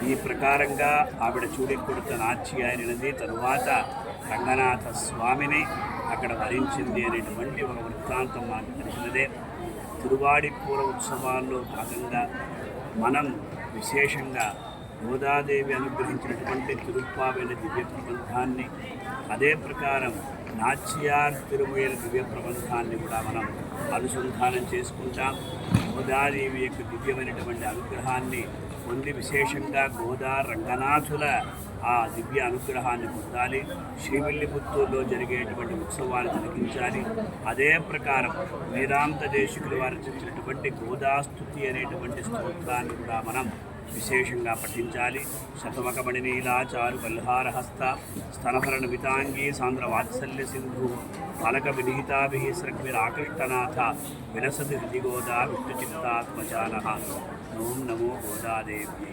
ఈ ప్రకారంగా ఆవిడ చూడికొడుత నాట్యాయనినది తరువాత రంగనాథ స్వామిని అక్కడ వరించింది అనేటువంటి ఒక వృత్తాంతం మాకు తెలిసినదే. తిరువాడిపూర ఉత్సవాల్లో భాగంగా మనం విశేషంగా గోదాదేవి అనుగ్రహించినటువంటి తిరుప్పావైన దివ్య ప్రబంధాన్ని, అదే ప్రకారం నాచ్యార్ తిరుమల దివ్య ప్రబంధాన్ని కూడా మనం అనుసంధానం చేసుకుంటాం. గోదాదేవి యొక్క దివ్యమైనటువంటి అనుగ్రహాన్ని పొంది విశేషంగా గోదా రంగనాథుల ఆ దివ్య అనుగ్రహాన్ని పొందాలి. శ్రీవిల్లిపుత్తూరులో జరిగేటువంటి ఉత్సవాన్ని తిలకించాలి. అదే ప్రకారం వేదాంత దేశికులు వారు రచించినటువంటి గోదాస్తుతి అనేటువంటి స్తోత్రాన్ని కూడా మనం విశేషంగా పఠించాలి. శతమకమణి నీలాచారు బల్హారహస్త స్తనభరణ మితాంగీ సాంద్ర వాత్సల్య సింధు ఫలక వినిహితాభి సృగ్విరాకృష్టనాథ విలసతి హృది గోదా విష్ణుచిత్తాత్మజాన. ఓం నమో గోదాదేవి.